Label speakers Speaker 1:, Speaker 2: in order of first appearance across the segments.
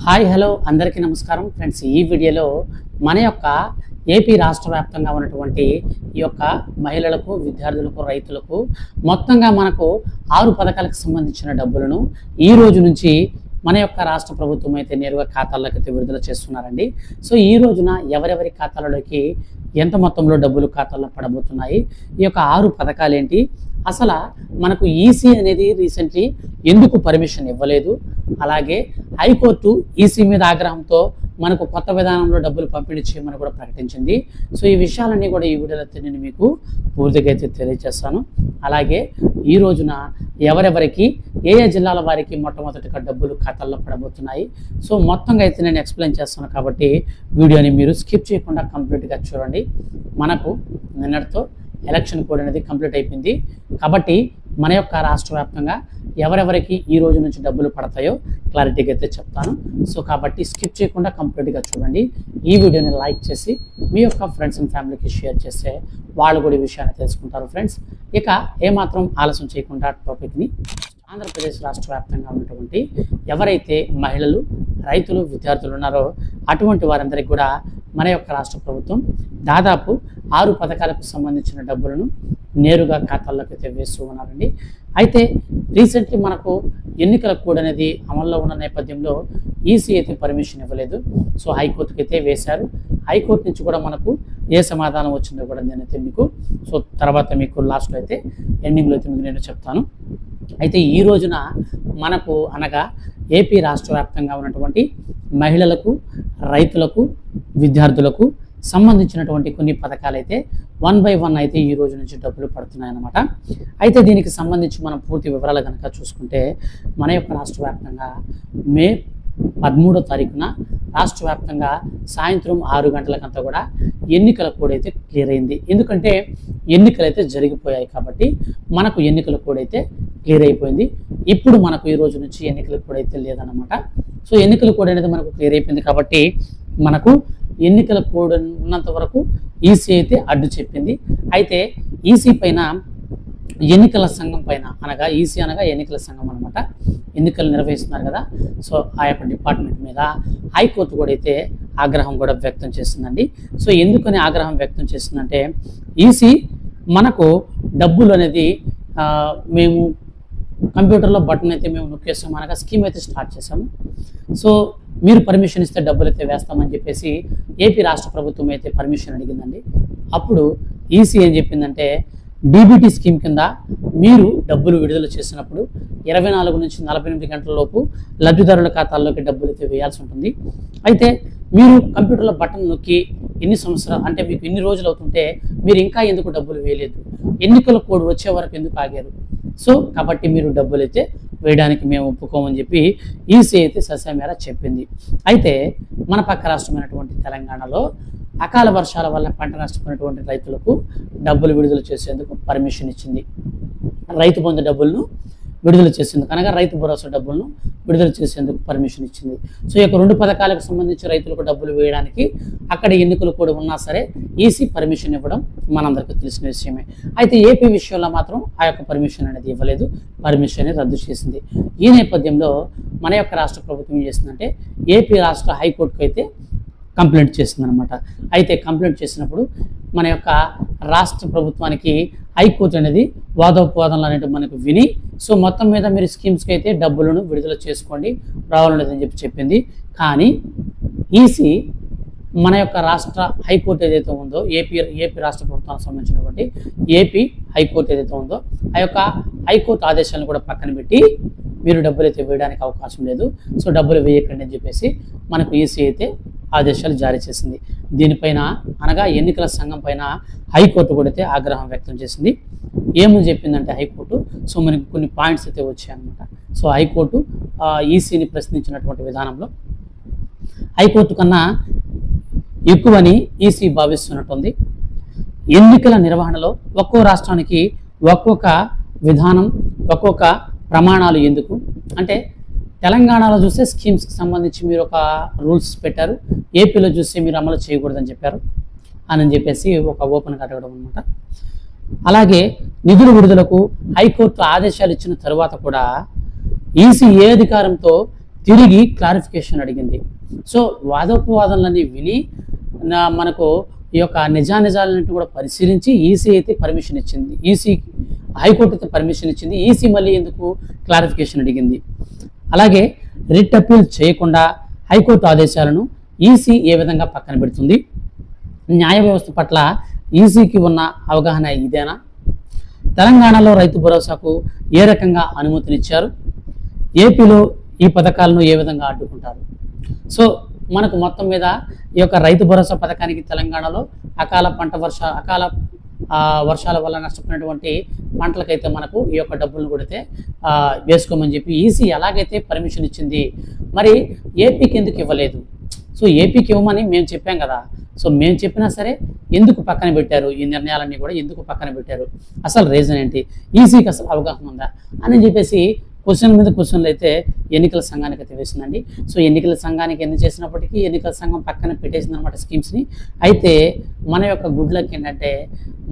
Speaker 1: Hi hello అందరికీ నమస్కారం friends. ఈ వీడియోలో మన యొక్క ఏపీ రాష్ట్ర వ్యాప్తంగా ఉన్నటువంటి ఈ యొక్క మహిళలకు, విద్యార్థులకు, రైతులకు మొత్తంగా మనకు 6 పథకాలకు సంబంధించిన డబ్బులను ఈ రోజు నుంచి మన యొక్క రాష్ట్ర ప్రభుత్వం అయితే నేరుగా ఖాతాల్లోకి అయితే విడుదల చేస్తున్నారండి. సో ఈ రోజున ఎవరెవరి ఖాతాలలోకి ఎంత మొత్తంలో డబ్బులు ఖాతాల్లో పడబోతున్నాయి, ఈ యొక్క 6 పథకాలు ఏంటి, అసలు మనకు ఈసీ అనేది రీసెంట్లీ ఎందుకు పర్మిషన్ ఇవ్వలేదు, అలాగే హైకోర్టు ఈసీ మీద ఆగ్రహంతో మనకు కొత్త విధానంలో డబ్బులు పంపిణీ చేయమని కూడా ప్రకటించింది. సో ఈ విషయాలన్నీ కూడా ఈ వీడియోలో నేను మీకు పూర్తిగా అయితే తెలియజేస్తాను. అలాగే ఈ రోజున ఎవరెవరికి ఏ జిల్లాల వారికి మొట్టమొదటిగా డబ్బులు ఖాతాల్లో పడబోతున్నాయి, సో మొత్తంగా అయితే నేను ఎక్స్ప్లెయిన్ చేస్తాను కాబట్టి వీడియోని మీరు స్కిప్ చేయకుండా కంప్లీట్గా చూడండి. మనకు నిన్నటితో ఎలక్షన్ కోడ్ అనేది కంప్లీట్ అయిపోయింది కాబట్టి మన యొక్క రాష్ట్ర వ్యాప్తంగా ఎవరెవరికి ఈ రోజు నుంచి డబ్బులు పడతాయో క్లారిటీగా అయితే చెప్తాను. సో కాబట్టి స్కిప్ చేయకుండా కంప్లీట్గా చూడండి. ఈ వీడియోని లైక్ చేసి మీ యొక్క ఫ్రెండ్స్ అండ్ ఫ్యామిలీకి షేర్ చేస్తే వాళ్ళు కూడా ఈ విషయాన్ని తెలుసుకుంటారు ఫ్రెండ్స్. ఇక ఏమాత్రం ఆలస్యం చేయకుండా టాపిక్ని, ఆంధ్రప్రదేశ్ రాష్ట్ర వ్యాప్తంగా ఉన్నటువంటి ఎవరైతే మహిళలు, రైతులు, విద్యార్థులు ఉన్నారో అటువంటి వారందరికీ కూడా మన యొక్క రాష్ట్ర ప్రభుత్వం దాదాపు 6 పథకాలకు సంబంధించిన డబ్బులను నేరుగా ఖాతాల్లోకి అయితే వేస్తూ ఉన్నారండి. అయితే రీసెంట్లీ మనకు ఎన్నికల కోడ్ అనేది అమల్లో ఉన్న నేపథ్యంలో ఈసీ అయితే పర్మిషన్ ఇవ్వలేదు. సో హైకోర్టుకి అయితే వేశారు. హైకోర్టు నుంచి కూడా మనకు ఏ సమాధానం వచ్చిందో కూడా నేనైతే మీకు తర్వాత మీకు లాస్ట్లో అయితే ఎండింగ్లో అయితే మీకు నేను చెప్తాను. అయితే ఈ రోజున మనకు అనగా ఏపీ రాష్ట్ర వ్యాప్తంగా ఉన్నటువంటి మహిళలకు, రైతులకు, విద్యార్థులకు సంబంధించినటువంటి కొన్ని పథకాలు అయితే 1 by 1 అయితే ఈ రోజు నుంచి డబ్బులు పడుతున్నాయన్నమాట. అయితే దీనికి సంబంధించి మనం పూర్తి వివరాలు కనుక చూసుకుంటే మన యొక్క రాష్ట్ర వ్యాప్తంగా మే 13వ తారీఖున రాష్ట్ర వ్యాప్తంగా సాయంత్రం 6 గంటలకంతా కూడా ఎన్నికల కోడ్ అయితే క్లియర్ అయింది. ఎందుకంటే ఎన్నికలు అయితే జరిగిపోయాయి కాబట్టి మనకు ఎన్నికల కోడ్ అయితే క్లియర్ అయిపోయింది. ఇప్పుడు మనకు ఈ రోజు నుంచి ఎన్నికల కోడ్ అయితే లేదన్నమాట. సో ఎన్నికల కోడ్ అనేది మనకు క్లియర్ అయిపోయింది కాబట్టి మనకు ఎన్నికల కోడ్ ఉన్నంత వరకు ఈసీ అయితే అడ్డు చెప్పింది. అయితే ఈసీ పైన, ఎన్నికల సంఘం పైన, అనగా ఈసీ అనగా ఎన్నికల సంఘం అనమాట, ఎన్నికలు నిర్వహిస్తున్నారు కదా, సో ఆ యొక్క డిపార్ట్మెంట్ మీద హైకోర్టు కూడా అయితే ఆగ్రహం కూడా వ్యక్తం చేస్తుందండి. సో ఎందుకని ఆగ్రహం వ్యక్తం చేస్తుందంటే ఈసీ మనకు డబ్బులు అనేది మేము కంప్యూటర్లో బటన్ అయితే మేము నొక్కేస్తాము, అనగా స్కీమ్ అయితే స్టార్ట్ చేసాము, సో మీరు పర్మిషన్ ఇస్తే డబ్బులు అయితే వేస్తామని చెప్పేసి ఏపీ రాష్ట్ర ప్రభుత్వం అయితే పర్మిషన్ అడిగిందండి. అప్పుడు ఈసీ ఏం చెప్పిందంటే డీబీటీ స్కీమ్ కింద మీరు డబ్బులు విడుదల చేసినప్పుడు 24 నుంచి 48 గంటల లోపు లబ్ధిదారుల ఖాతాల్లోకి డబ్బులు అయితే వేయాల్సి ఉంటుంది. అయితే మీరు కంప్యూటర్లో బటన్ నొక్కి ఎన్ని సంవత్సరాలు అంటే మీకు ఎన్ని రోజులు అవుతుంటే మీరు ఇంకా ఎందుకు డబ్బులు వేయలేదు, ఎన్నికల కోడ్ వచ్చే వరకు ఎందుకు ఆగారు, సో కాబట్టి మీరు డబ్బులు అయితే వేయడానికి మేము ఒప్పుకోమని చెప్పి ఈసీ అయితే ససేమేరా చెప్పింది. అయితే మన పక్క రాష్ట్రమైనటువంటి తెలంగాణలో అకాల వర్షాల వల్ల పంట నష్టపోయినటువంటి రైతులకు డబ్బులు విడుదల చేసేందుకు పర్మిషన్ ఇచ్చింది. రైతు బంధు డబ్బులను విడుదల చేసేందుకు, అనగా రైతు భరోసా డబ్బులను విడుదల చేసేందుకు పర్మిషన్ ఇచ్చింది. సో ఈ యొక్క 2 పథకాలకు సంబంధించి రైతులకు డబ్బులు వేయడానికి అక్కడ ఎన్నికలు కూడా ఉన్నా సరే ఈసీ పర్మిషన్ ఇవ్వడం మనందరికీ తెలిసిన విషయమే. అయితే ఏపీ విషయంలో మాత్రం ఆ యొక్క పర్మిషన్ అనేది ఇవ్వలేదు, పర్మిషన్ రద్దు చేసింది. ఈ నేపథ్యంలో మన యొక్క రాష్ట్ర ప్రభుత్వం ఏం చేసిందంటే ఏపీ రాష్ట్ర హైకోర్టుకు అయితే కంప్లైంట్ చేసిందనమాట. అయితే కంప్లైంట్ చేసినప్పుడు మన యొక్క రాష్ట్ర ప్రభుత్వానికి హైకోర్టు అనేది వాదోపవాదనలు అనేవి మనకు విని, సో మొత్తం మీద మీరు స్కీమ్స్కి అయితే డబ్బులను విడుదల చేసుకోండి, రావాలనేదని చెప్పి చెప్పింది. కానీ ఈసీ మన యొక్క రాష్ట్ర హైకోర్టు ఏదైతే ఉందో, ఏపీ రాష్ట్ర ప్రభుత్వానికి సంబంధించినటువంటి ఏపీ హైకోర్టు ఏదైతే ఉందో ఆ యొక్క హైకోర్టు ఆదేశాలను కూడా పక్కన పెట్టి మీరు డబ్బులు అయితే వేయడానికి అవకాశం లేదు, సో డబ్బులు వేయకండి అని చెప్పేసి మనకు ఈసీ అయితే ఆదేశాలు జారీ చేసింది. దీనిపైన, అనగా ఎన్నికల సంఘం పైన హైకోర్టు కూడా అయితే ఆగ్రహం వ్యక్తం చేసింది. ఏమని చెప్పిందంటే హైకోర్టు, సో మనకి కొన్ని పాయింట్స్ అయితే వచ్చాయన్నమాట. సో హైకోర్టు ఈసీని ప్రశ్నించినటువంటి విధానంలో హైకోర్టు కన్నా ఎక్కువని ఈసీ భావిస్తున్నట్టుంది. ఎన్నికల నిర్వహణలో ఒక్కో రాష్ట్రానికి ఒక్కొక్క విధానం, ఒక్కొక్క ప్రమాణాలు ఎందుకు అంటే తెలంగాణలో చూస్తే స్కీమ్స్కి సంబంధించి మీరు ఒక రూల్స్ పెట్టారు, ఏపీలో చూస్తే మీరు అమలు చేయకూడదని చెప్పారు అని చెప్పేసి ఒక ఓపెన్గా అడగడం అనమాట. అలాగే నిధుల విడుదలకు హైకోర్టు ఆదేశాలు ఇచ్చిన తరువాత కూడా ఈసీ ఏ అధికారంతో తిరిగి క్లారిఫికేషన్ అడిగింది. సో వాదోపవాదనలన్నీ విని మనకు ఈ యొక్క నిజానిజాలన్నింటినీ కూడా పరిశీలించి ఈసీ అయితే పర్మిషన్ ఇచ్చింది. హైకోర్టు అయితే పర్మిషన్ ఇచ్చింది. ఈసీ మళ్ళీ ఎందుకు క్లారిఫికేషన్ అడిగింది. అలాగే రిట్ అప్పీల్ చేయకుండా హైకోర్టు ఆదేశాలను ఈసీ ఏ విధంగా పక్కన పెడుతుంది? న్యాయ వ్యవస్థ పట్ల ఈసీకి ఉన్న అవగాహన ఇదేనా? తెలంగాణలో రైతు భరోసాకు ఏ రకంగా అనుమతినిచ్చారు? ఏపీలో ఈ పథకాలను ఏ విధంగా అడ్డుకుంటారు? సో మనకు మొత్తం మీద ఈ యొక్క రైతు భరోసా పథకానికి తెలంగాణలో అకాల వర్షాల వల్ల నష్టపోయినటువంటి పంటలకైతే మనకు ఈ యొక్క డబ్బులను కొడితే వేసుకోమని చెప్పి ఈసీ ఎలాగైతే పర్మిషన్ ఇచ్చింది, మరి ఏపీకి ఎందుకు ఇవ్వలేదు? సో ఏపీకి ఇవ్వమని మేము చెప్పాం కదా. సో మేము చెప్పినా సరే ఎందుకు పక్కన పెట్టారు? ఈ నిర్ణయాలన్నీ కూడా ఎందుకు పక్కన పెట్టారు? అసలు రీజన్ ఏంటి? ఈసీకి అసలు అవగాహన ఉందా అని చెప్పేసి క్వశ్చన్ మీద క్వశ్చన్లు అయితే ఎన్నికల సంఘానికి అయితే వేసిందండి. సో ఎన్నికల సంఘానికి ఎన్ని చేసినప్పటికీ ఎన్నికల సంఘం పక్కన పెట్టేసింది అనమాట స్కీమ్స్ని. అయితే మన యొక్క గుడ్ లక్ ఏంటంటే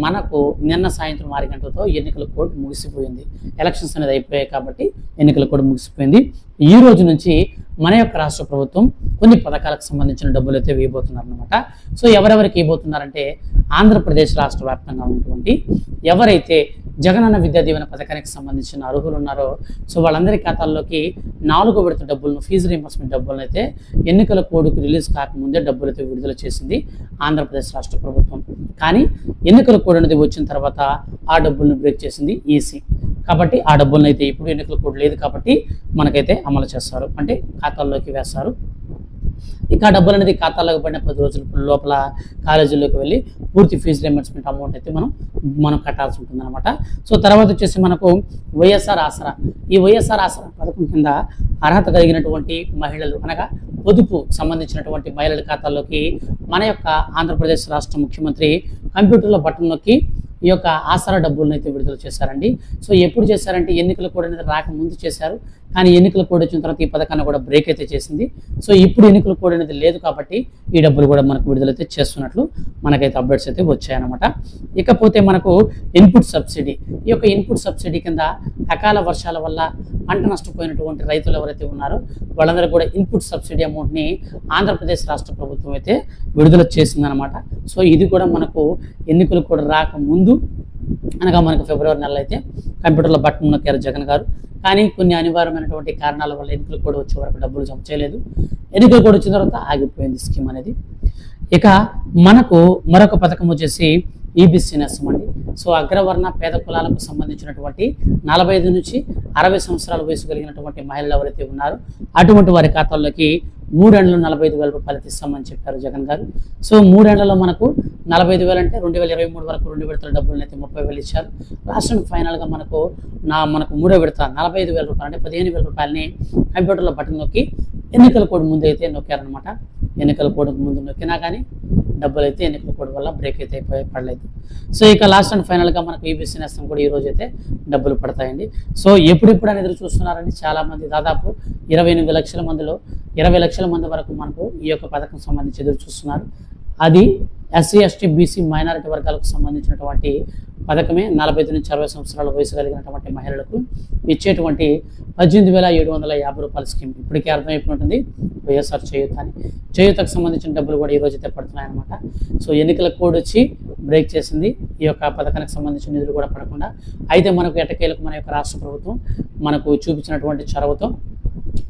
Speaker 1: మనకు నిన్న సాయంత్రం 6 గంటలతో ఎన్నికల కోడ్ ముగిసిపోయింది. ఎలక్షన్స్ అనేది అయిపోయాయి కాబట్టి ఎన్నికల కోడ్ ముగిసిపోయింది. ఈ రోజు నుంచి మన యొక్క రాష్ట్ర ప్రభుత్వం కొన్ని పథకాలకు సంబంధించిన డబ్బులు అయితే వేయబోతున్నారు అనమాట. సో ఎవరెవరికి వేయబోతున్నారంటే ఆంధ్రప్రదేశ్ రాష్ట్ర వ్యాప్తంగా ఉన్నటువంటి ఎవరైతే జగనన్న విద్యా దీవెన పథకానికి సంబంధించిన అర్హులు ఉన్నారో సో వాళ్ళందరి ఖాతాల్లోకి 4వ విడత డబ్బులను, ఫీజు రీయింబర్స్మెంట్ డబ్బులను అయితే ఎన్నికల కోడ్కు రిలీజ్ కాకముందే డబ్బులు అయితే విడుదల చేసింది ఆంధ్రప్రదేశ్ రాష్ట్ర ప్రభుత్వం. కానీ ఎన్నికల కోడ్ అనేది వచ్చిన తర్వాత ఆ డబ్బులను బ్రేక్ చేసింది ఈసీ. కాబట్టి ఆ డబ్బులను అయితే ఇప్పుడు ఎన్నికల కోడ్ లేదు కాబట్టి మనకైతే అమలు చేస్తారు, అంటే ఖాతాల్లోకి వేస్తారు. ఇక ఆ డబ్బులు అనేది ఖాతాలోకి పడిన 10 రోజుల లోపల కాలేజీల్లోకి వెళ్ళి పూర్తి ఫీజు రీయింబర్స్మెంట్ అమౌంట్ అయితే మనం కట్టాల్సి ఉంటుంది అనమాట. సో తర్వాత వచ్చేసి మనకు వైఎస్ఆర్ ఆసరా. ఈ వైఎస్ఆర్ ఆసరా పథకం కింద అర్హత కలిగినటువంటి మహిళలు, అనగా పొదుపు సంబంధించినటువంటి మహిళల ఖాతాల్లోకి మన యొక్క ఆంధ్రప్రదేశ్ రాష్ట్ర ముఖ్యమంత్రి కంప్యూటర్లో బటన్ నొక్కి ఈ యొక్క ఆసరా డబ్బులను అయితే విడుదల చేశారండి. సో ఎప్పుడు చేశారంటే ఎన్నికల కోడ్ అనేది రాకముందు చేశారు. కానీ ఎన్నికల కోడ్ వచ్చిన తర్వాత ఈ పథకాన్ని కూడా బ్రేక్ అయితే చేసింది. సో ఇప్పుడు ఎన్నికల కోడ్ అనేది లేదు కాబట్టి ఈ డబ్బులు కూడా మనకు విడుదలైతే చేస్తున్నట్లు మనకైతే అప్డేట్స్ అయితే వచ్చాయన్నమాట. ఇకపోతే మనకు ఇన్పుట్ సబ్సిడీ. ఈ యొక్క ఇన్పుట్ సబ్సిడీ కింద అకాల వర్షాల వల్ల పంట నష్టపోయినటువంటి రైతులు ఎవరైతే ఉన్నారో వాళ్ళందరూ కూడా ఇన్పుట్ సబ్సిడీ అమౌంట్ని ఆంధ్రప్రదేశ్ రాష్ట్ర ప్రభుత్వం అయితే విడుదల చేసిందనమాట. సో ఇది కూడా మనకు ఎన్నికలు కూడా రాకముందు అనగా మనకు ఫిబ్రవరి నెలలో అయితే కంప్యూటర్లో బటన్ నొక్కారు జగన్ గారు. కానీ కొన్ని అనివార్యమైనటువంటి కారణాల వల్ల ఎన్నికలు కూడా వచ్చే వరకు డబ్బులు జమ చేయలేదు. ఎన్నికలు కూడా వచ్చిన తర్వాత ఆగిపోయింది స్కీమ్ అనేది. ఇక మనకు మరొక పథకం వచ్చేసి ఈబీసీ నేస్తం అండి. సో అగ్రవర్ణ పేద కులాలకు సంబంధించినటువంటి 45 నుంచి 60 సంవత్సరాల వయసు కలిగినటువంటి మహిళలు ఎవరైతే ఉన్నారో అటువంటి వారి ఖాతాల్లోకి 3 ఏళ్లలో 45,000 రూపాయలు ఇస్తామని చెప్పారు జగన్ గారు. సో 3 ఏళ్లలో మనకు 45,000 అంటే 2023 వరకు 2 విడతల డబ్బులను అయితే 30,000 ఇచ్చారు. లాస్ట్ అండ్ ఫైనల్గా మనకు 3వ విడత 45,000 రూపాయలు అంటే 15,000 రూపాయలని కంప్యూటర్లో బటన్ నొక్కి ఎన్నికల కోడ్ ముందు అయితే నొక్కారనమాట. ఎన్నికల కోడ్ ముందు నొక్కినా కానీ డబ్బులు అయితే ఎన్నికల కోడ్ వల్ల బ్రేక్ అయితే పడలేదు. సో ఇక లాస్ట్ అండ్ ఫైనల్గా మనకు ఈబీసీ నేస్తం కూడా ఈరోజు అయితే డబ్బులు పడతాయండి. సో ఎప్పుడెప్పుడు అనేది ఎదురు చూస్తున్నారండి చాలామంది. దాదాపు 28 లక్షల మందిలో 20 లక్షల మంది వరకు మనకు ఈ యొక్క పథకం సంబంధించి ఎదురు చూస్తున్నారు. అది ఎస్సీ, ఎస్టీ, బీసీ, మైనారిటీ వర్గాలకు సంబంధించినటువంటి పథకమే. 45 నుంచి 60 సంవత్సరాల వయసు కలిగినటువంటి మహిళలకు ఇచ్చేటువంటి 18,750 రూపాయల స్కీమ్ ఇప్పటికే అర్థమైపోతుంది వైఎస్ఆర్ చేయూత అని. చేయూతకు సంబంధించిన డబ్బులు కూడా ఈరోజు అయితే పడుతున్నాయన్నమాట. సో ఎన్నికల కోడ్ వచ్చి బ్రేక్ చేసింది ఈ యొక్క పథకానికి సంబంధించిన నిధులు కూడా పడకుండా. అయితే మనకు ఎట్టకేలకు మన యొక్క రాష్ట్ర ప్రభుత్వం మనకు చూపించినటువంటి చొరవతో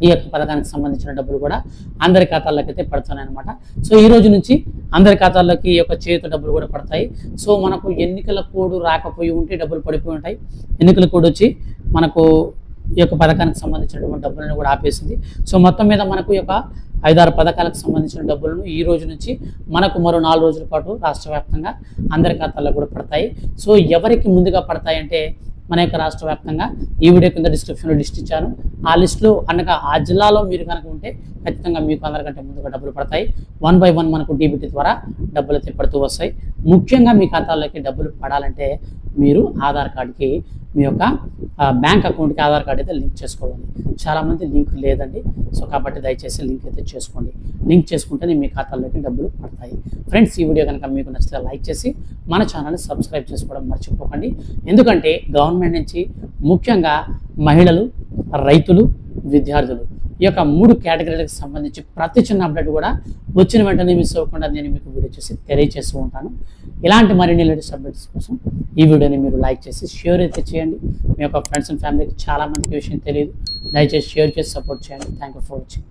Speaker 1: ఈ యొక్క పథకానికి సంబంధించిన డబ్బులు కూడా అందరి ఖాతాల్లోకి అయితే పడుతున్నాయి అనమాట. సో ఈ రోజు నుంచి అందరి ఖాతాల్లోకి ఈ యొక్క చేయూత డబ్బులు కూడా పడతాయి. సో మనకు ఎన్నికల కోడ్ రాకపోయి ఉంటే డబ్బులు పడిపోయి ఉంటాయి. ఎన్నికల కోడ్ వచ్చి మనకు ఈ యొక్క పథకానికి సంబంధించినటువంటి డబ్బులను కూడా ఆపేసింది. సో మొత్తం మీద మనకు ఈ యొక్క 5-6 పథకాలకు సంబంధించిన డబ్బులను ఈ రోజు నుంచి మనకు మరో 4 రోజుల పాటు రాష్ట్ర వ్యాప్తంగా అందరి ఖాతాల్లో కూడా పడతాయి. సో ఎవరికి ముందుగా పడతాయంటే మన యొక్క రాష్ట్ర వ్యాప్తంగా ఈ వీడియో కింద డిస్క్రిప్షన్లో లిస్ట్ ఇచ్చాను. ఆ లిస్టులో అనగా ఆ జిల్లాలో మీరు కనుక ఉంటే ఖచ్చితంగా మీకు అందరికంటే ముందుగా డబ్బులు పడతాయి. 1 by 1 మనకు డీబీటీ ద్వారా డబ్బులు అయితే పడుతూ వస్తాయి. ముఖ్యంగా మీ ఖాతాల్లోకి డబ్బులు పడాలంటే మీరు ఆధార్ కార్డుకి మీ యొక్క బ్యాంక్ అకౌంట్కి ఆధార్ కార్డు అయితే లింక్ చేసుకోవాలి. చాలామంది లింక్ లేదండి. సో కాబట్టి దయచేసి లింక్ అయితే చేసుకోండి. లింక్ చేసుకుంటేనే మీ ఖాతాల్లోకి డబ్బులు పడతాయి. ఫ్రెండ్స్, ఈ వీడియో కనుక మీకు నచ్చితే లైక్ చేసి మన ఛానల్ని సబ్స్క్రైబ్ చేసుకోవడం మర్చిపోకండి. ఎందుకంటే గవర్నమెంట్ నుంచి ముఖ్యంగా మహిళలు, రైతులు, విద్యార్థులు ఈ యొక్క 3 కేటగిరీలకు సంబంధించి ప్రతి చిన్న అప్డేట్ కూడా వచ్చిన వెంటనే మిస్ అవ్వకుండా నేను మీకు వీడియో చేసి తెలియజేస్తూ ఉంటాను. ఇలాంటి మరిన్ని లేటెస్ట్ అప్డేట్స్ కోసం ఈ వీడియోని మీరు లైక్ చేసి షేర్ అయితే చేయండి. మీ యొక్క ఫ్రెండ్స్ అండ్ ఫ్యామిలీకి చాలామందికి విషయం తెలియదు, దయచేసి షేర్ చేసి సపోర్ట్ చేయండి. Thank you for watching.